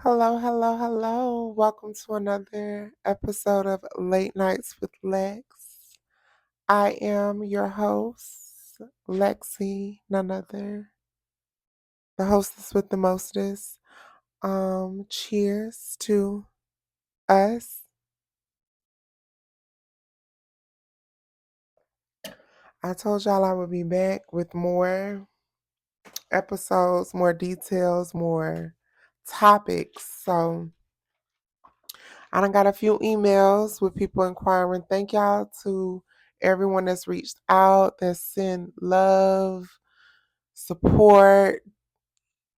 Hello, hello, hello. Welcome to another episode of Late Nights with Lex. I am your host, Lexi, none other, the hostess with the mostest. Cheers to us. I told y'all I would be back with more episodes, more details, more topics. So I done got a few emails with people inquiring. Thank y'all to everyone that's reached out, that sent love, support.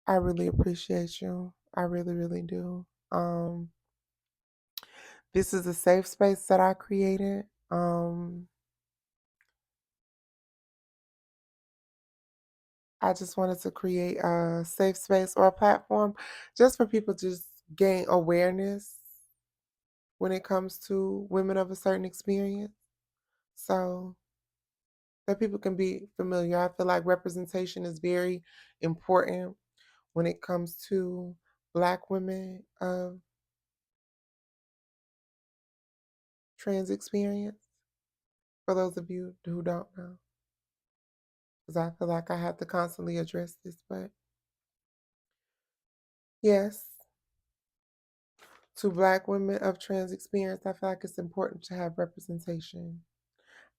I really appreciate you. I really, really do. This is a safe space that I created. I just wanted to create a safe space or a platform just for people to just gain awareness when it comes to women of a certain experience. So that people can be familiar. I feel like representation is very important when it comes to Black women of trans experience. For those of you who don't know, because I feel like I have to constantly address this, but yes, to Black women of trans experience, I feel like it's important to have representation.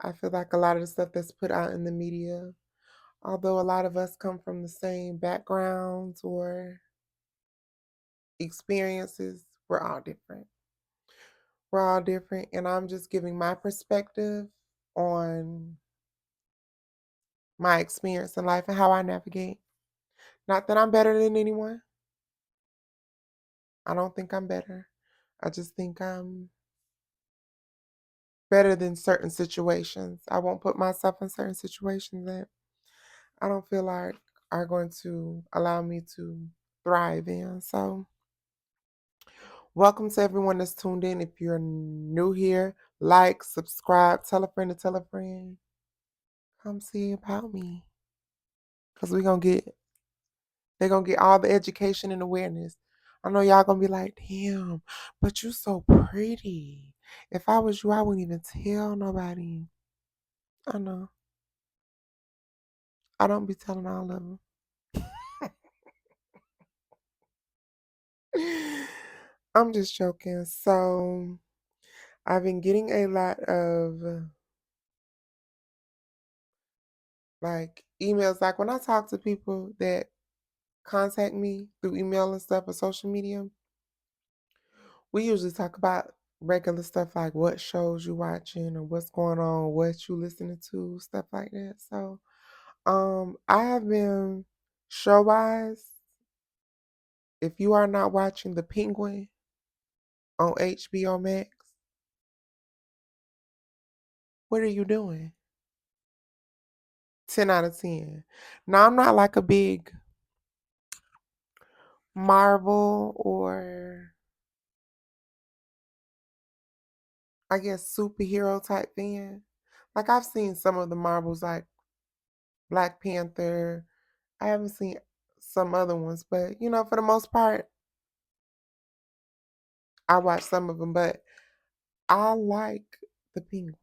I feel like a lot of the stuff that's put out in the media, although a lot of us come from the same backgrounds or experiences, we're all different. We're all different, and I'm just giving my perspective on my experience in life and how I navigate. Not that I'm better than anyone. I don't think I'm better. I just think I'm better than certain situations. I won't put myself in certain situations that I don't feel like are going to allow me to thrive in. So, welcome to everyone that's tuned in. If you're new here, like, subscribe, tell a friend to tell a friend. Come see about me. Because they're gonna get all the education and awareness. I know y'all gonna be like, damn, but you so pretty. If I was you, I wouldn't even tell nobody. I know. I don't be telling all of them. I'm just joking. So I've been getting a lot of like emails. Like when I talk to people that contact me through email and stuff or social media, we usually talk about regular stuff like what shows you watching or what's going on, what you listening to, stuff like that. So, I have been show wise. If you are not watching The Penguin on HBO Max, what are you doing? 10 out of 10. Now I'm not like a big Marvel or I guess superhero type fan. Like I've seen some of the Marvels like Black Panther. I haven't seen some other ones, but for the most part, I watch some of them. But I like the Penguin.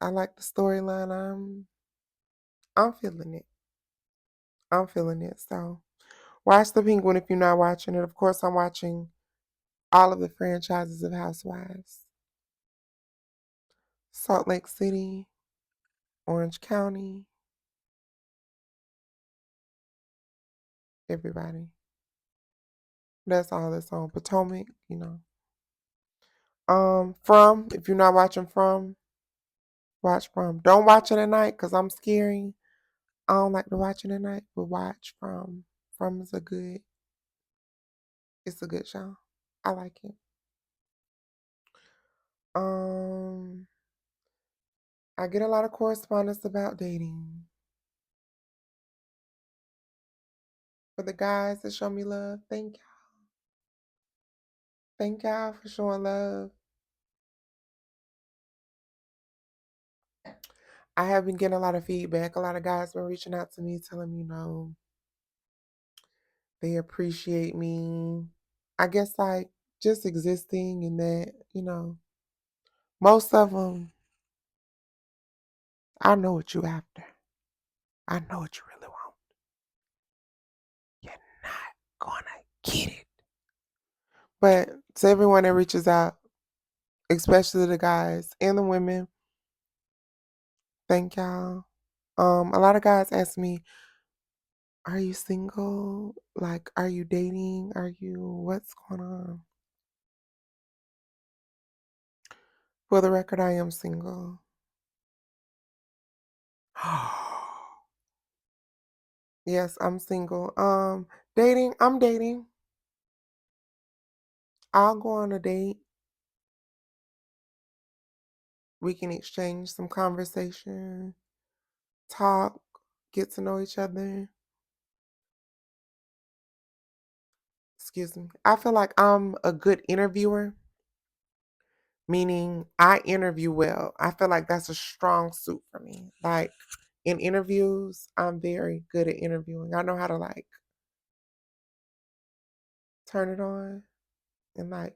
I like the storyline. I'm feeling it. I'm feeling it. So watch the Penguin if you're not watching it. Of course, I'm watching all of the franchises of Housewives. Salt Lake City, Orange County, everybody. That's all that's on Potomac. From if you're not watching From, watch From. Don't watch it at night because I'm scary. I don't like to watch it at night, but watch From. From is it's a good show. I like it. Um, I get a lot of correspondence about dating. For the guys that show me love, thank y'all. Thank y'all for showing love. I have been getting a lot of feedback. A lot of guys been reaching out to me, telling me, they appreciate me. I guess like just existing and that, most of them, I know what you after. I know what you really want. You're not gonna get it. But to everyone that reaches out, especially the guys and the women, thank y'all. A lot of guys ask me, are you single? Like, are you dating? What's going on? For the record, I am single. Yes, I'm single. Dating, I'm dating. I'll go on a date. We can exchange some conversation, talk, get to know each other. Excuse me. I feel like I'm a good interviewer, meaning I interview well. I feel like that's a strong suit for me. Like in interviews, I'm very good at interviewing. I know how to like turn it on and like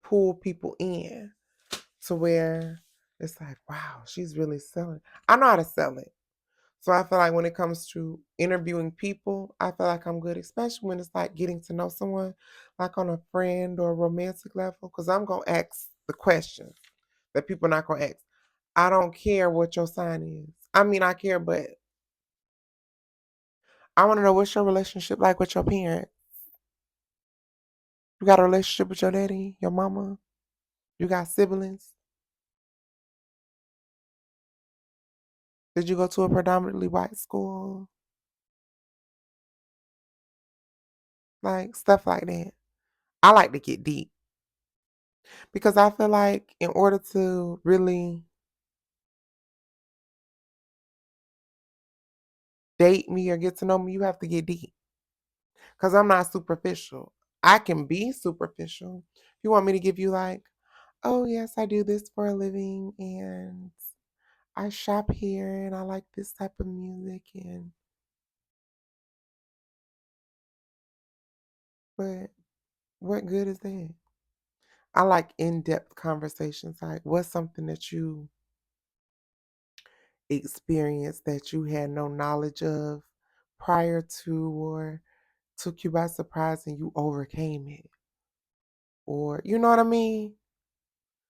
pull people in to where it's like, wow, she's really selling. I know how to sell it. So I feel like when it comes to interviewing people, I feel like I'm good, especially when it's like getting to know someone, like on a friend or romantic level, because I'm gonna ask the questions that people are not gonna ask. I don't care what your sign is. I mean, I care, but I want to know what's your relationship like with your parents. You got a relationship with your daddy, your mama. You got siblings. Did you go to a predominantly white school? Like stuff like that. I like to get deep because I feel like in order to really date me or get to know me, you have to get deep because I'm not superficial. I can be superficial. If you want me to give you like, oh yes, I do this for a living and I shop here and I like this type of music and but what good is that? I like in-depth conversations. Like what's something that you experienced that you had no knowledge of prior to or took you by surprise and you overcame it? Or you know what I mean?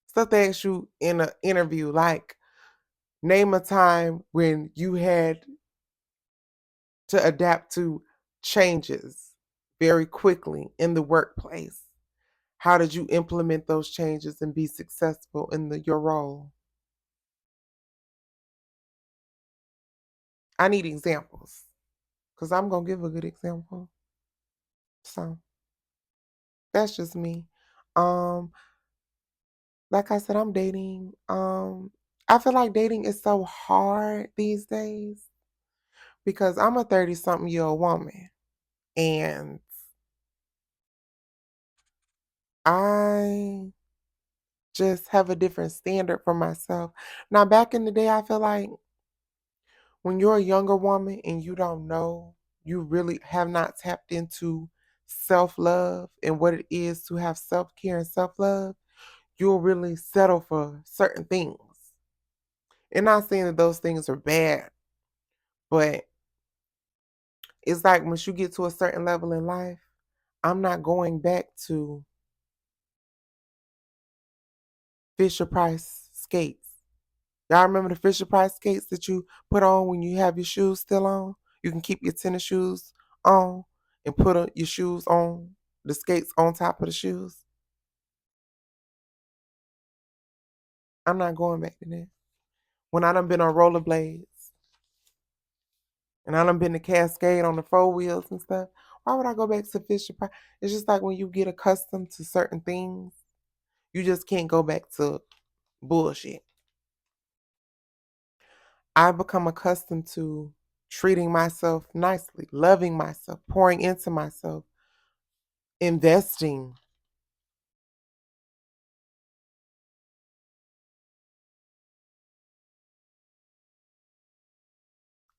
Stuff they ask you in an interview, like name a time when you had to adapt to changes very quickly in the workplace. How did you implement those changes and be successful in your role? I need examples because I'm gonna give a good example. So that's just me. Um, like I said, I'm dating. I feel like dating is so hard these days because I'm a 30 something year old woman and I just have a different standard for myself. Now, back in the day, I feel like when you're a younger woman and you don't know, you really have not tapped into self love and what it is to have self care and self love, you'll really settle for certain things. And not saying that those things are bad, but it's like once you get to a certain level in life, I'm not going back to Fisher Price skates. Y'all remember the Fisher Price skates that you put on when you have your shoes still on? You can keep your tennis shoes on and put your shoes on, the skates on top of the shoes. I'm not going back to that. When I done been on rollerblades and I done been to Cascade on the four wheels and stuff, why would I go back to Fisher Price? It's just like when you get accustomed to certain things, you just can't go back to bullshit. I've become accustomed to treating myself nicely, loving myself, pouring into myself, investing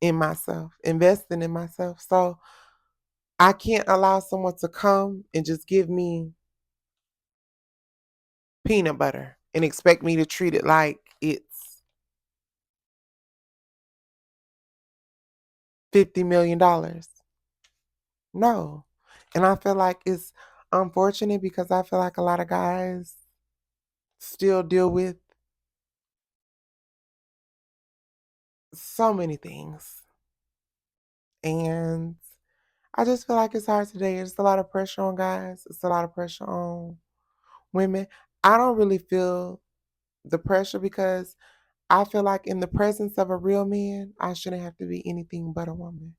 in myself, investing in myself. So I can't allow someone to come and just give me peanut butter and expect me to treat it like it's $50 million. No. And I feel like it's unfortunate because I feel like a lot of guys still deal with so many things. And I just feel like it's hard today. It's a lot of pressure on guys, it's a lot of pressure on women. I don't really feel the pressure because I feel like in the presence of a real man, I shouldn't have to be anything but a woman.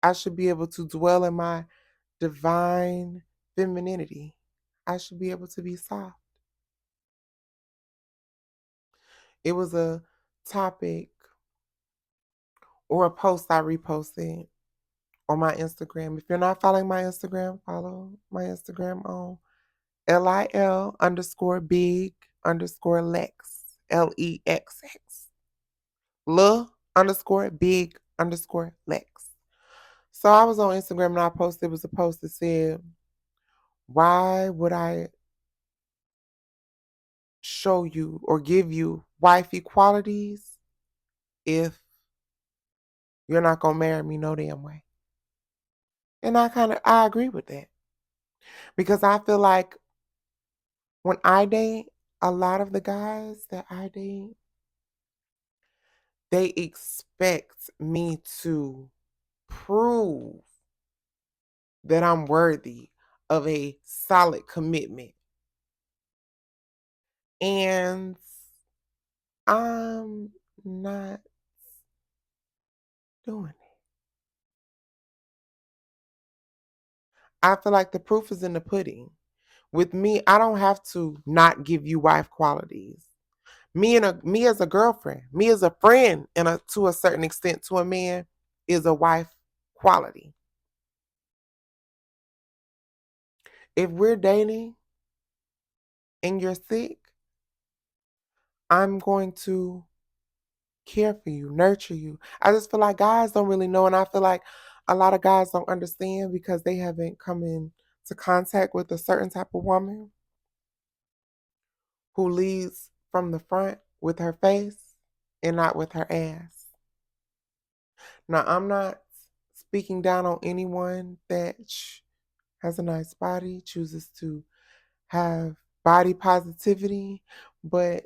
I should be able to dwell in my divine femininity. I should be able to be soft. It was a topic or a post I reposted on my Instagram. If you're not following my Instagram, follow my Instagram on LIL underscore big underscore Lex. LEXX. Lil underscore big underscore Lex. So I was on Instagram and I posted, it was a post that said, why would I show you or give you wifey qualities if you're not gonna marry me no damn way? And I agree with that. Because I feel like when I date, a lot of the guys that I date, they expect me to prove that I'm worthy of a solid commitment. And I'm not doing it. I feel like the proof is in the pudding. With me, I don't have to not give you wife qualities. Me as a girlfriend, me as a friend, and to a certain extent to a man, is a wife quality. If we're dating and you're sick, I'm going to care for you, nurture you. I just feel like guys don't really know, and I feel like a lot of guys don't understand because they haven't come into contact with a certain type of woman who leads from the front with her face and not with her ass. Now, I'm not speaking down on anyone that has a nice body, chooses to have body positivity, but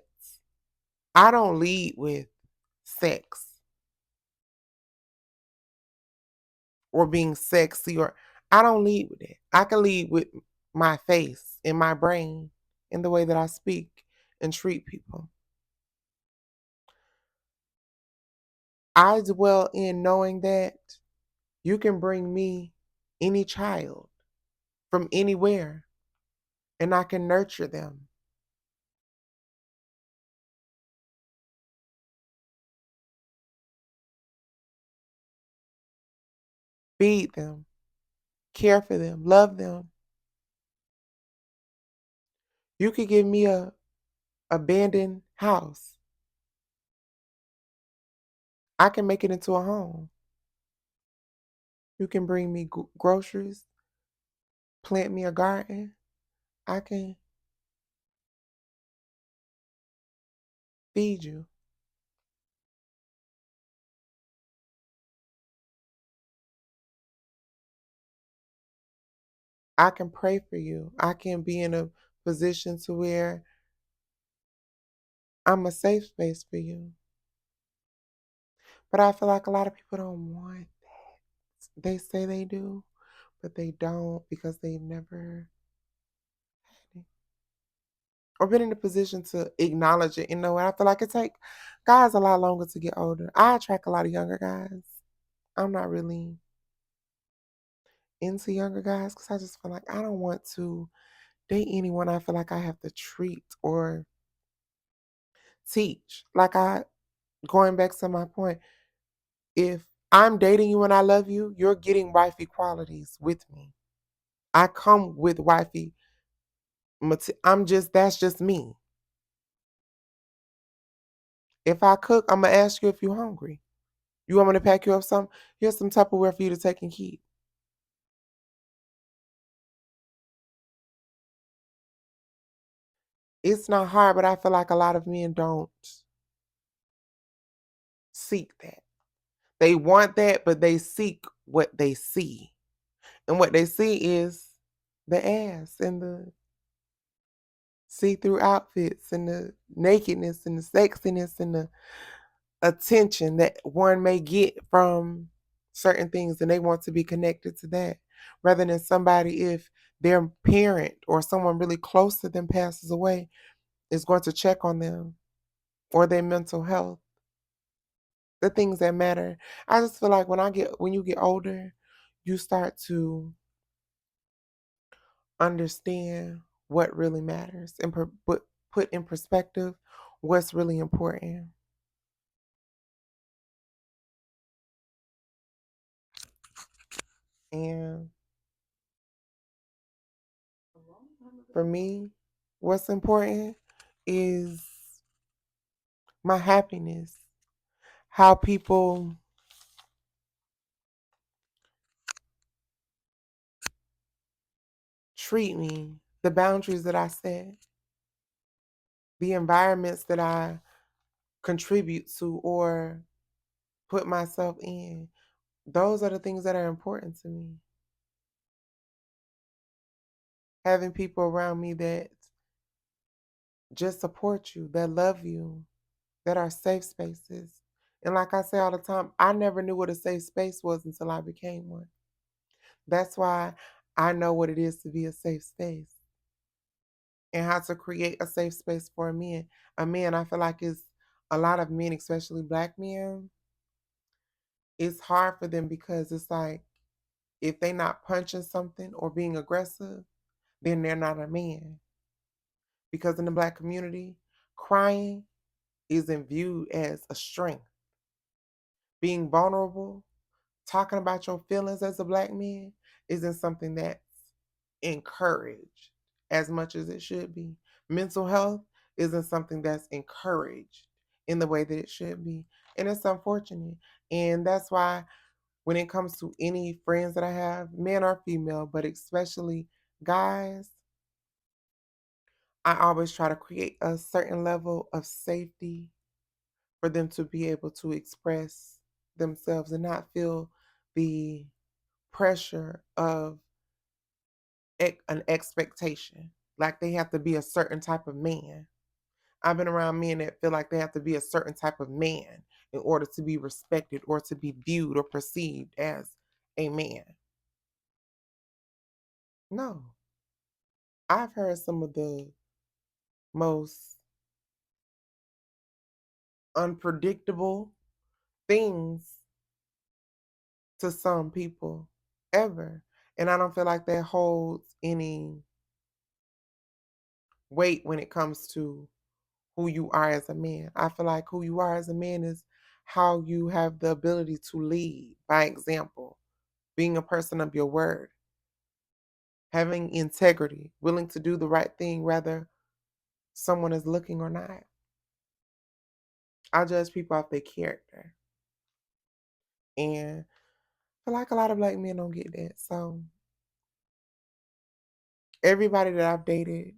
I don't lead with sex or being sexy, or I don't lead with it. I can lead with my face and my brain and the way that I speak and treat people. I dwell in knowing that you can bring me any child from anywhere and I can nurture them, feed them, care for them, love them. You could give me a abandoned house. I can make it into a home. You can bring me groceries, plant me a garden. I can feed you. I can pray for you. I can be in a position to where I'm a safe space for you. But I feel like a lot of people don't want that. They say they do, but they don't because they've never had it or been in a position to acknowledge it. You know, and I feel like it take guys a lot longer to get older. I attract a lot of younger guys. I'm not really into younger guys because I just feel like I don't want to date anyone I feel like I have to treat or teach. Going back to my point, if I'm dating you and I love you, you're getting wifey qualities with me. I come with wifey. That's just me. If I cook, I'm going to ask you if you're hungry. You want me to pack you up some? Here's some Tupperware for you to take and keep. It's not hard, but I feel like a lot of men don't seek that. They want that, but they seek what they see. And what they see is the ass and the see-through outfits and the nakedness and the sexiness and the attention that one may get from certain things, and they want to be connected to that rather than somebody, if their parent or someone really close to them passes away, is going to check on them or their mental health, the things that matter. I just feel like when you get older, you start to understand what really matters and put in perspective what's really important. And for me, what's important is my happiness, how people treat me, the boundaries that I set, the environments that I contribute to or put myself in. Those are the things that are important to me. Having people around me that just support you, that love you, that are safe spaces. And like I say all the time, I never knew what a safe space was until I became one. That's why I know what it is to be a safe space and how to create a safe space for a man. A man, I feel like, is a lot of men, especially black men, it's hard for them because it's like if they not punching something or being aggressive, then they're not a man. Because in the black community, crying isn't viewed as a strength. Being vulnerable, talking about your feelings as a black man isn't something that's encouraged as much as it should be. Mental health isn't something that's encouraged in the way that it should be. And it's unfortunate. And that's why when it comes to any friends that I have, men or female, but especially guys, I always try to create a certain level of safety for them to be able to express themselves and not feel the pressure of an expectation. Like they have to be a certain type of man. I've been around men that feel like they have to be a certain type of man in order to be respected or to be viewed or perceived as a man. No. I've heard some of the most unpredictable things to some people ever. And I don't feel like that holds any weight when it comes to who you are as a man. I feel like who you are as a man is how you have the ability to lead by example, being a person of your word, having integrity, willing to do the right thing whether someone is looking or not. I judge people off their character. And I feel like a lot of black men don't get that. So everybody that I've dated,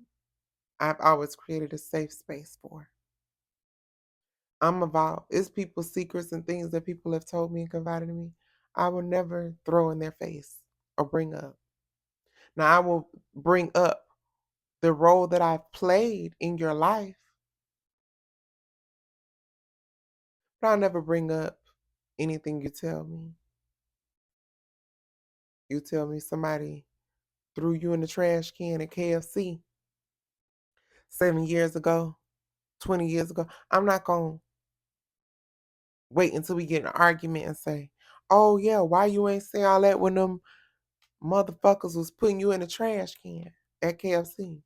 I've always created a safe space for. I'm about it's people's secrets and things that people have told me and confided in me. I will never throw in their face or bring up. Now I will bring up the role that I've played in your life, but I'll never bring up anything you tell me. You tell me somebody threw you in the trash can at KFC 7 years ago, 20 years ago. I'm not gonna wait until we get in an argument and say, oh yeah, why you ain't say all that when them motherfuckers was putting you in the trash can at KFC.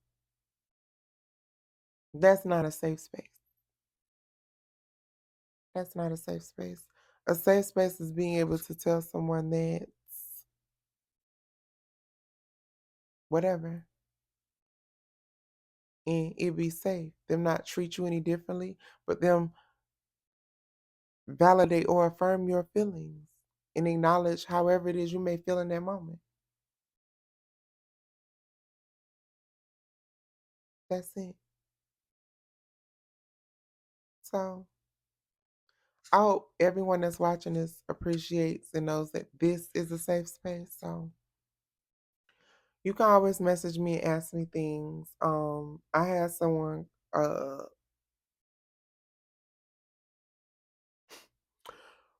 That's not a safe space. That's not a safe space. A safe space is being able to tell someone that whatever and it be safe. Them not treat you any differently, but them validate or affirm your feelings and acknowledge however it is you may feel in that moment. That's it. So I hope everyone that's watching this appreciates and knows that this is a safe space. So you can always message me and ask me things. I had someone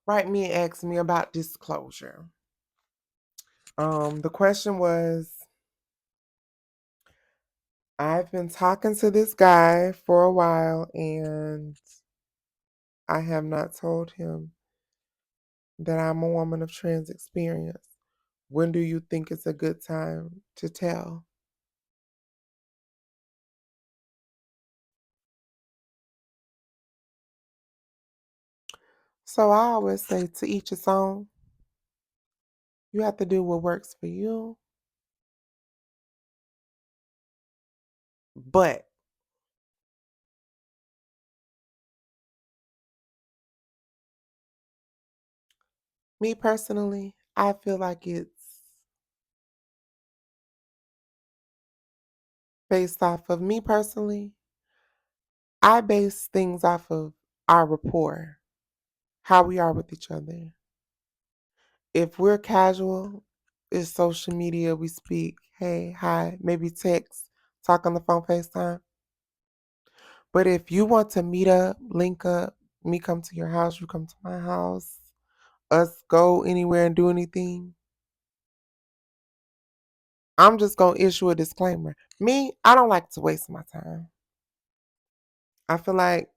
write me and ask me about disclosure. The question was, I've been talking to this guy for a while and I have not told him that I'm a woman of trans experience. When do you think it's a good time to tell? So I always say to each its own. You have to do what works for you. But me personally, I feel like it's based off of me personally. I base things off of our rapport, how we are with each other. If we're casual, it's social media, we speak, hey, hi, maybe text, talk on the phone, FaceTime. But if you want to meet up, link up, me come to your house, you come to my house, us go anywhere and do anything, I'm just going to issue a disclaimer. Me, I don't like to waste my time. I feel like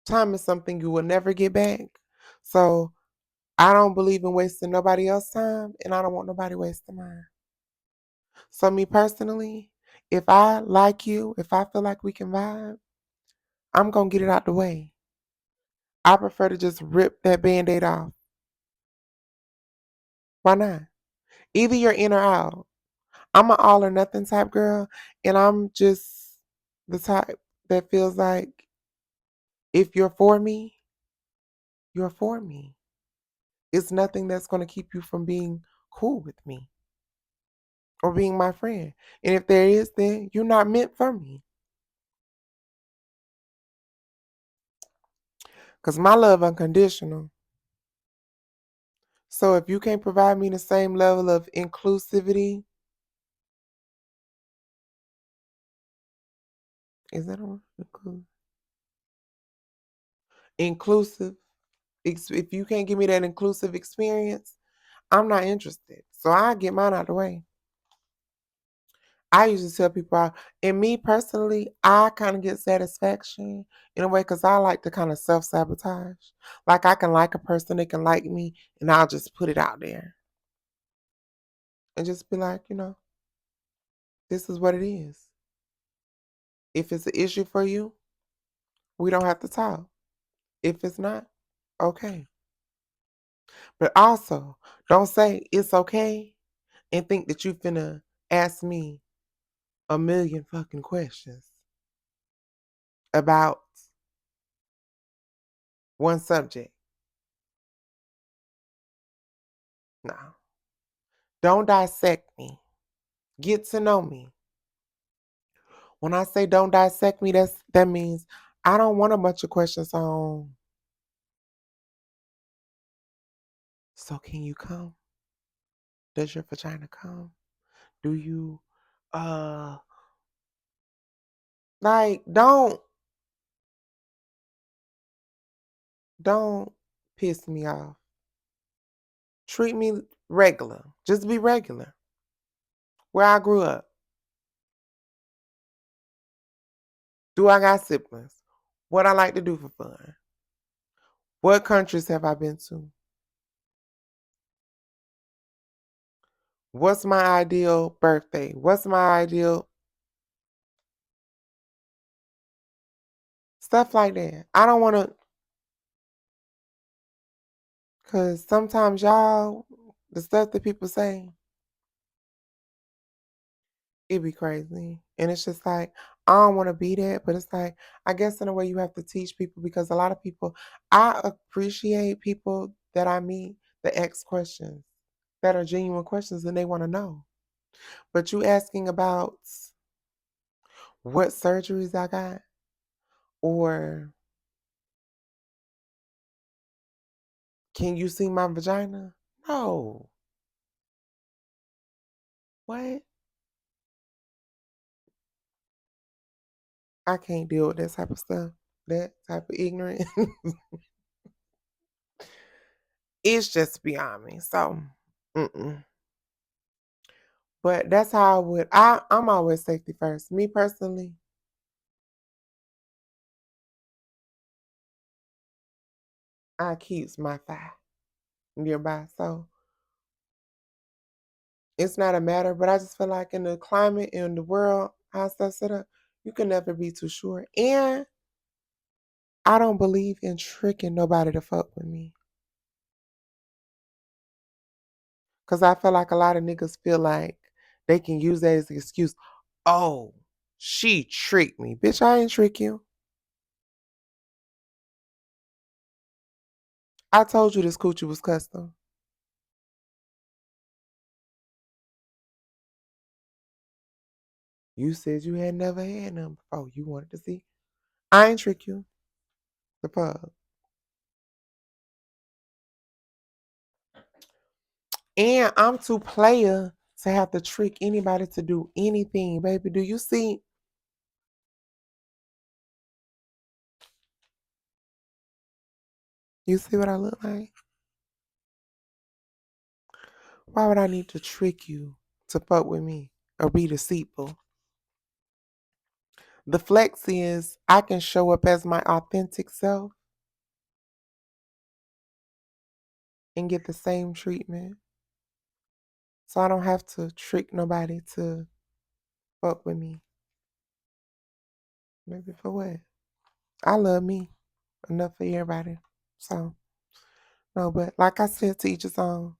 time is something you will never get back. So I don't believe in wasting nobody else's time, and I don't want nobody wasting mine. So, me personally, if I like you, if I feel like we can vibe, I'm going to get it out the way. I prefer to just rip that band aid off. Why not? Either you're in or out. I'm an all or nothing type girl, and I'm just the type that feels like if you're for me, you're for me. It's nothing that's going to keep you from being cool with me or being my friend. And if there is, then you're not meant for me. Because my love unconditional. So if you can't provide me the same level of inclusivity, is that a word? Inclusive. If you can't give me that inclusive experience, I'm not interested. So I get mine out the way. I usually tell people, and me personally, I kind of get satisfaction in a way because I like to kind of self sabotage. Like I can like a person, they can like me, and I'll just put it out there and just be like, this is what it is. If it's an issue for you, we don't have to talk. If it's not, okay. But also, don't say it's okay and think that you finna ask me a million fucking questions about one subject. No. Don't dissect me. Get to know me. When I say don't dissect me, that means I don't want a bunch of questions on, so can you come? Does your vagina come? Do you uh like don't piss me off. Treat me regular. Just be regular. Where I grew up. Do I got siblings? What I like to do for fun? What countries have I been to? What's my ideal birthday? What's my ideal stuff like that? I don't want to, because sometimes y'all, the stuff that people say, it be crazy. And it's just like, I don't want to be that, but it's like, I guess in a way you have to teach people because a lot of people, I appreciate people that I meet that ask questions that are genuine questions and they want to know. But you asking about what surgeries I got or can you see my vagina? No. What? I can't deal with that type of stuff. That type of ignorance. It's just beyond me. So, mm-mm. But that's how I would. I'm always safety first. Me personally, I keeps my thigh nearby. So it's not a matter. But I just feel like in the climate in the world, how stuff set up, you can never be too sure. And I don't believe in tricking nobody to fuck with me. Cause I feel like a lot of niggas feel like they can use that as an excuse. Oh, she tricked me. Bitch, I ain't trick you. I told you this coochie was custom. You said you had never had none before. You wanted to see. I ain't trick you. The fuck. And I'm too player to have to trick anybody to do anything, baby. Do you see? You see what I look like? Why would I need to trick you to fuck with me or be deceitful? The flex is I can show up as my authentic self and get the same treatment. So I don't have to trick nobody to fuck with me. Maybe for what? I love me enough for everybody. So no, but like I said to each his own,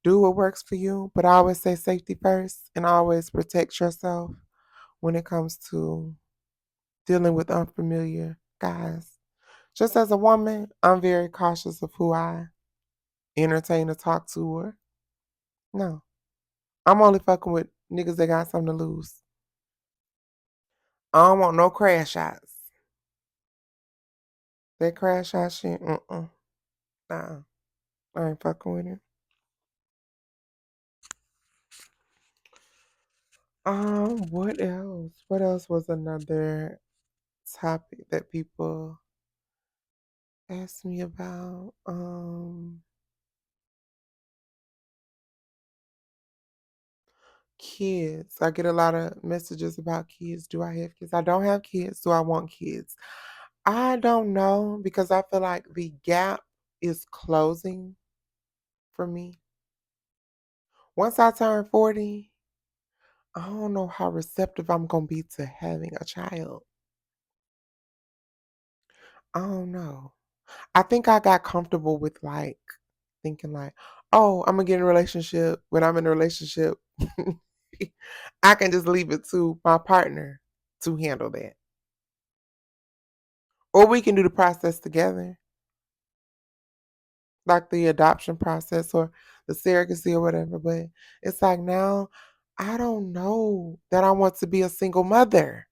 do what works for you. But I always say safety first and always protect yourself when it comes to dealing with unfamiliar guys. Just as a woman, I'm very cautious of who I entertain to talk to or no. I'm only fucking with niggas that got something to lose. I don't want no crash shots. That crash shot shit, nah, I ain't fucking with it. What else? What else was another topic that people asked me about? Kids. I get a lot of messages about kids. Do I have kids? I don't have kids. Do I want kids? I don't know because I feel like the gap is closing for me. Once I turn 40, I don't know how receptive I'm going to be to having a child. I don't know. I think I got comfortable with like thinking like, oh, I'm gonna get in a relationship. When I'm in a relationship, I can just leave it to my partner to handle that. Or we can do the process together, like the adoption process or the surrogacy or whatever. But it's like now I don't know that I want to be a single mother.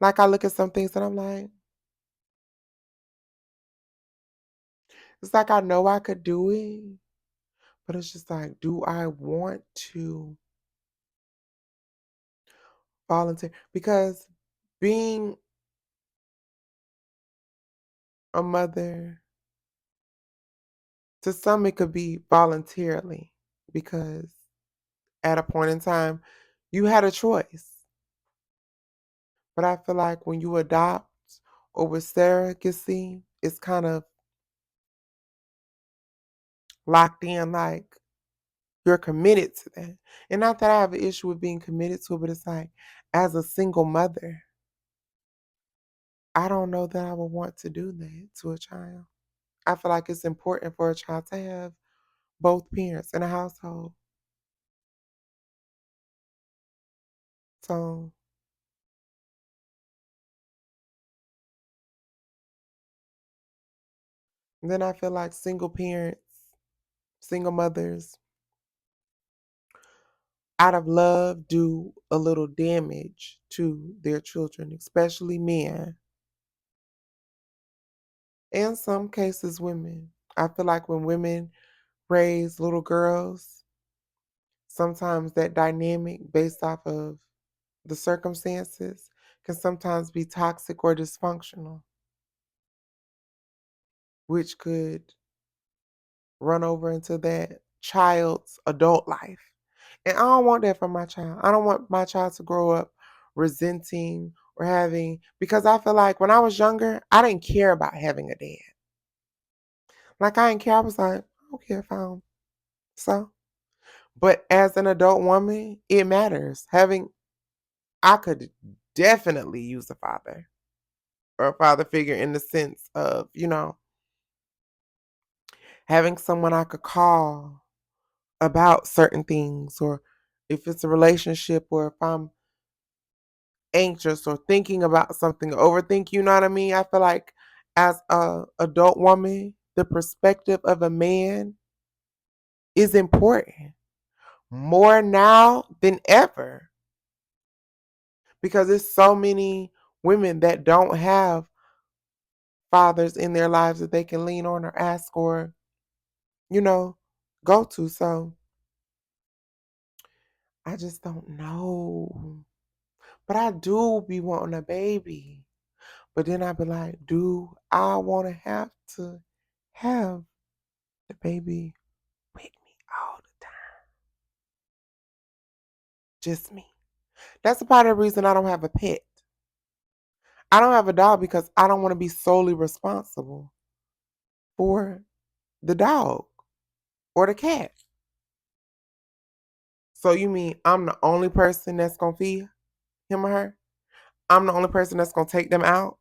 Like I look at some things and I'm like, it's like I know I could do it, but it's just like, do I want to volunteer? Because being a mother, to some it could be voluntarily because at a point in time you had a choice. But I feel like when you adopt or with surrogacy, it's kind of locked in, like you're committed to that. And not that I have an issue with being committed to it, but it's like as a single mother, I don't know that I would want to do that to a child. I feel like it's important for a child to have both parents in a household. So then I feel like single parents, single mothers, out of love, do a little damage to their children, especially men. In some cases, women. I feel like when women raise little girls, sometimes that dynamic based off of the circumstances can sometimes be toxic or dysfunctional, which could run over into that child's adult life. And I don't want that for my child. I don't want my child to grow up resenting or having, because I feel like when I was younger, I didn't care about having a dad. Like I didn't care. I was like, I don't care if I don't. So, but as an adult woman, it matters. I could definitely use a father or a father figure in the sense of, having someone I could call about certain things, or if it's a relationship, or if I'm anxious or thinking about something, overthink, you know what I mean? I feel like as a adult woman, the perspective of a man is important more now than ever, because there's so many women that don't have fathers in their lives that they can lean on or ask or, you know, go to. So I just don't know. But I do be wanting a baby. But then I be like, do I want to have the baby with me all the time? Just me. That's a part of the reason I don't have a pet. I don't have a dog because I don't want to be solely responsible for the dog or the cat. So you mean I'm the only person that's gonna feed him or her? I'm the only person that's gonna take them out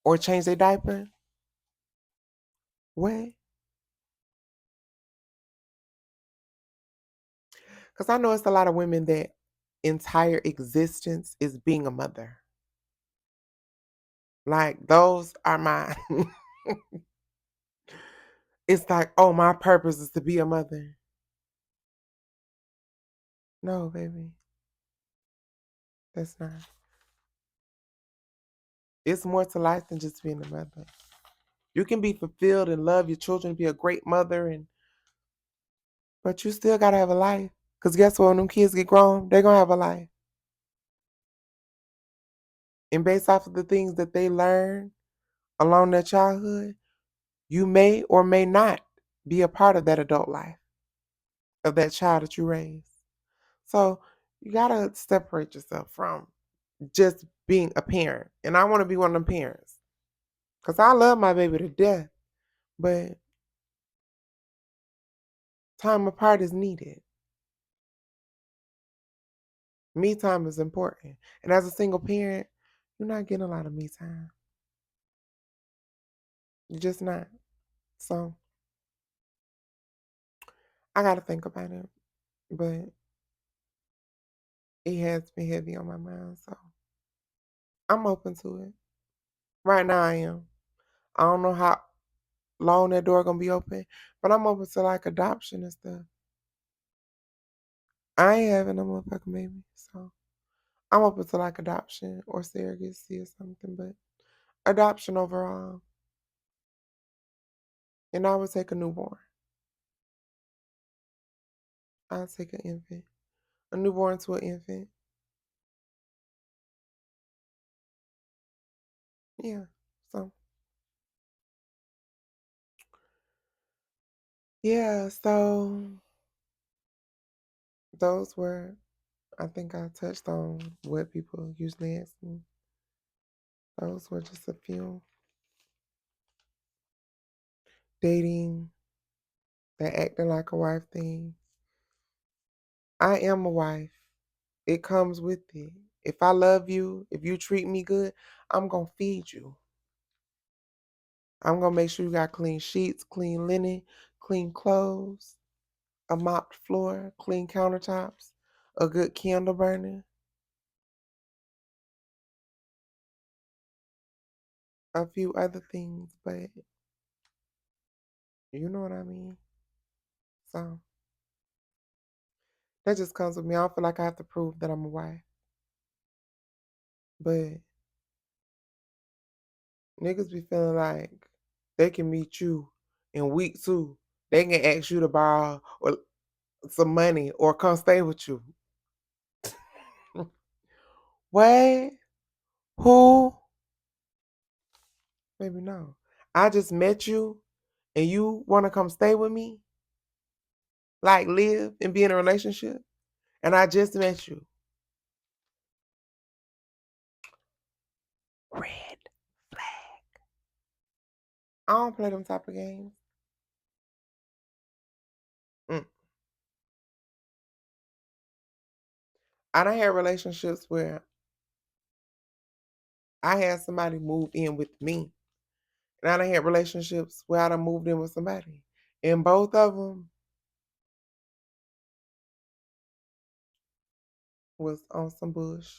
or change their diaper? What? Because I know it's a lot of women that entire existence is being a mother. Like those are my it's like, oh, my purpose is to be a mother. No, baby. That's not. It's more to life than just being a mother. You can be fulfilled and love your children, be a great mother, and but you still gotta have a life. Cause guess what? When them kids get grown, they're gonna have a life. And based off of the things that they learn along their childhood, you may or may not be a part of that adult life of that child that you raise. So you gotta separate yourself from just being a parent. And I want to be one of them parents. Because I love my baby to death. But time apart is needed. Me time is important. And as a single parent, you're not getting a lot of me time. You're just not. So I gotta think about it. But it has been heavy on my mind. So I'm open to it. Right now I am. I don't know how long that door gonna be open, but I'm open to like adoption and stuff. I ain't having a motherfucking baby, so I'm open to like adoption or surrogacy or something, but adoption overall. And I would take a newborn. I'll take an infant. A newborn to an infant. Yeah. So yeah, so those were, I think I touched on what people usually ask me. Those were just a few. Dating, that acting like a wife thing. I am a wife. It comes with it. If I love you, if you treat me good, I'm going to feed you. I'm going to make sure you got clean sheets, clean linen, clean clothes, a mopped floor, clean countertops, a good candle burning, a few other things, but you know what I mean. So that just comes with me. I don't feel like I have to prove that I'm a wife, but niggas be feeling like they can meet you in week two. They can ask you to borrow or some money or come stay with you. What? Who? Maybe no. I just met you and you want to come stay with me? Like live and be in a relationship? And I just met you. Red flag. I don't play them type of games. Mm. I done had relationships where I had somebody move in with me. And I done had relationships where I done moved in with somebody. And both of them was on some bush.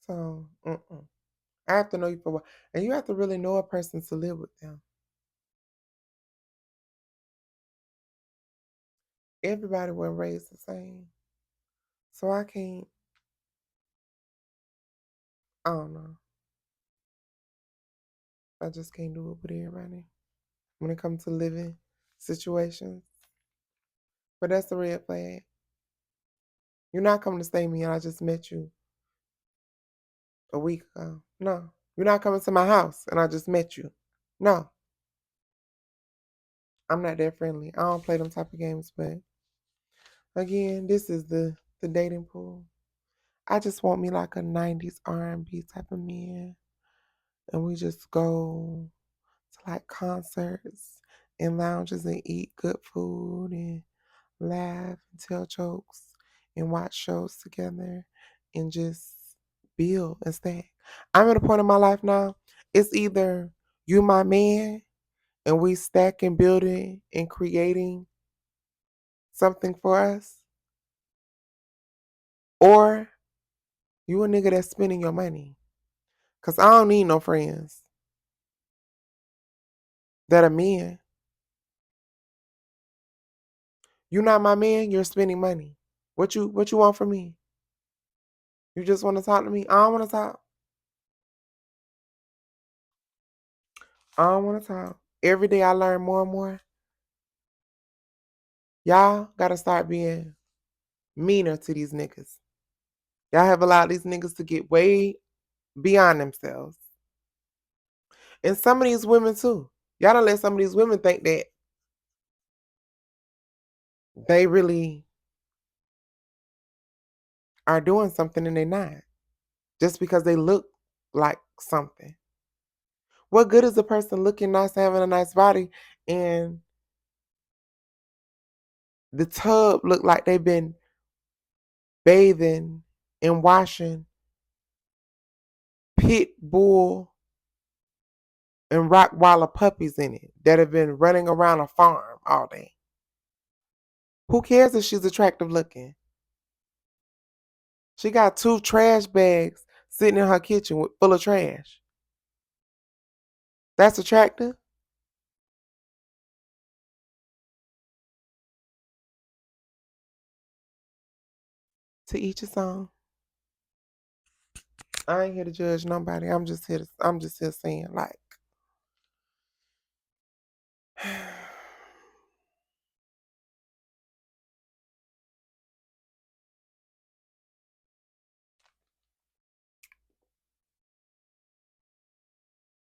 So, I have to know you for a while. And you have to really know a person to live with them. Everybody wasn't raised the same. So I can't, I don't know. I just can't do it with everybody when it comes to living situations. But that's the red flag. You're not coming to stay with me and I just met you a week ago. No. You're not coming to my house and I just met you. No. I'm not that friendly. I don't play them type of games, but again, this is the dating pool. I just want me like a 90s R&B type of man. And we just go to like concerts and lounges and eat good food and laugh and tell jokes and watch shows together and just build and stack. I'm at a point in my life now, it's either you my man and we stacking, building and creating something for us, or you a nigga that's spending your money. Cause I don't need no friends that are men. You not my man, you're spending money. What you want from me? You just want to talk to me? I don't want to talk. I don't want to talk. Every day I learn more and more. Y'all gotta start being meaner to these niggas. Y'all have allowed these niggas to get way beyond themselves. And some of these women too. Y'all don't let some of these women think that they really are doing something and they're not. Just because they look like something. What good is a person looking nice, having a nice body, and the tub look like they've been bathing and washing pit bull and Rottweiler puppies in it that have been running around a farm all day? Who cares if she's attractive looking? She got 2 trash bags sitting in her kitchen full of trash. That's attractive? To each his own. I ain't here to judge nobody. I'm just here saying like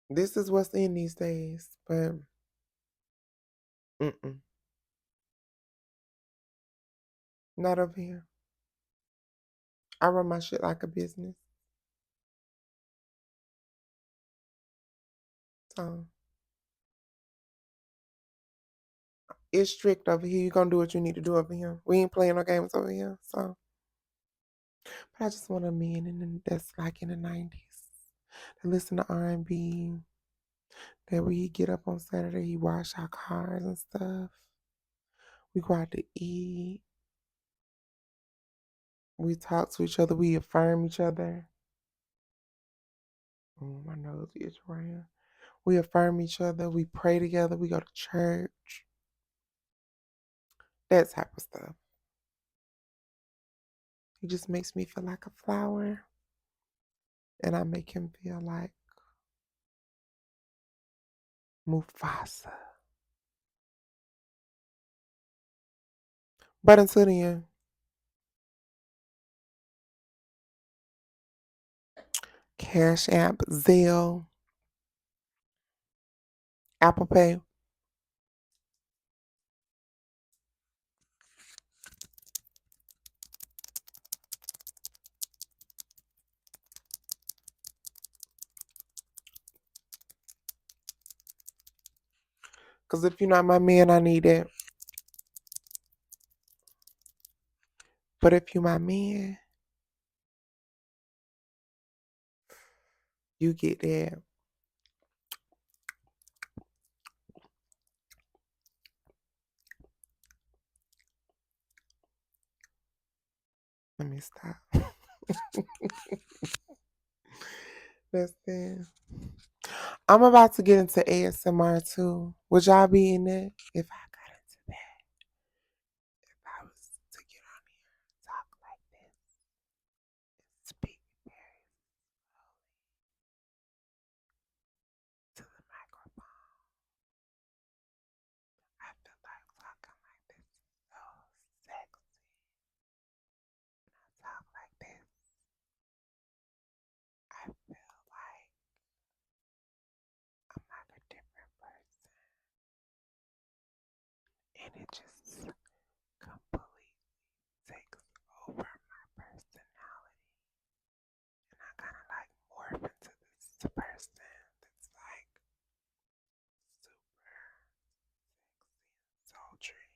this is what's in these days. But mm-mm, not over here. I run my shit like a business. So it's strict over here. You gonna do what you need to do over here. We ain't playing no games over here. So, but I just want a man that's like in the 90s to listen to R&B. That we get up on Saturday, he wash our cars and stuff. We go out to eat. We talk to each other. We affirm each other. Oh, my nose is ran. We affirm each other. We pray together. We go to church. That type of stuff. He just makes me feel like a flower. And I make him feel like Mufasa. But until then, Cash App, Zelle, Apple Pay. Because if you're not my man, I need it. But if you're my man, you get that. Let me stop. That's it. I'm about to get into ASMR too. Would y'all be in it if I got into that? If I was to get on here and talk like this, speak very to the microphone. I feel like talking like this is so sexy. When I talk like this, I feel like I'm like a different person. And it just completely takes over my personality. And I kind of like morph into this person that's like super sexy and sultry.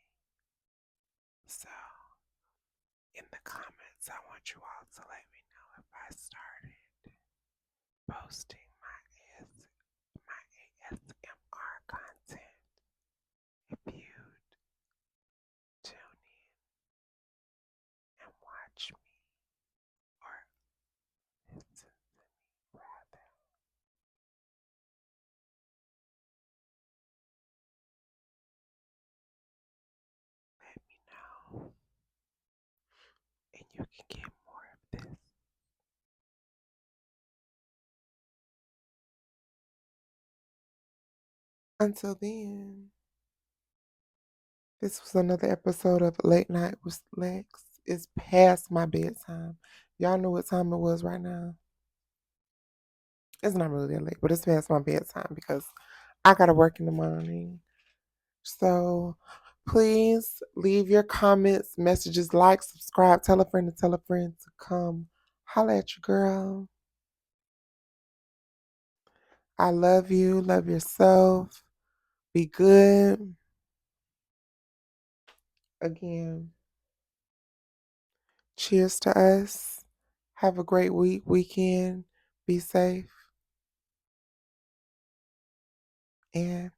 So, in the comments, I want you all to let me know if I started posting my ASMR content. If you'd tune in and watch me, or listen to me rather, let me know, and you can get more of this. Until then, this was another episode of Late Night with Lex. It's past my bedtime. Y'all know what time it was right now. It's not really that late, but it's past my bedtime because I gotta work in the morning. So please leave your comments, messages, like, subscribe, tell a friend to tell a friend to come holla at you, girl. I love you. Love yourself. Be good. Again, cheers to us. Have a great weekend. Be safe. And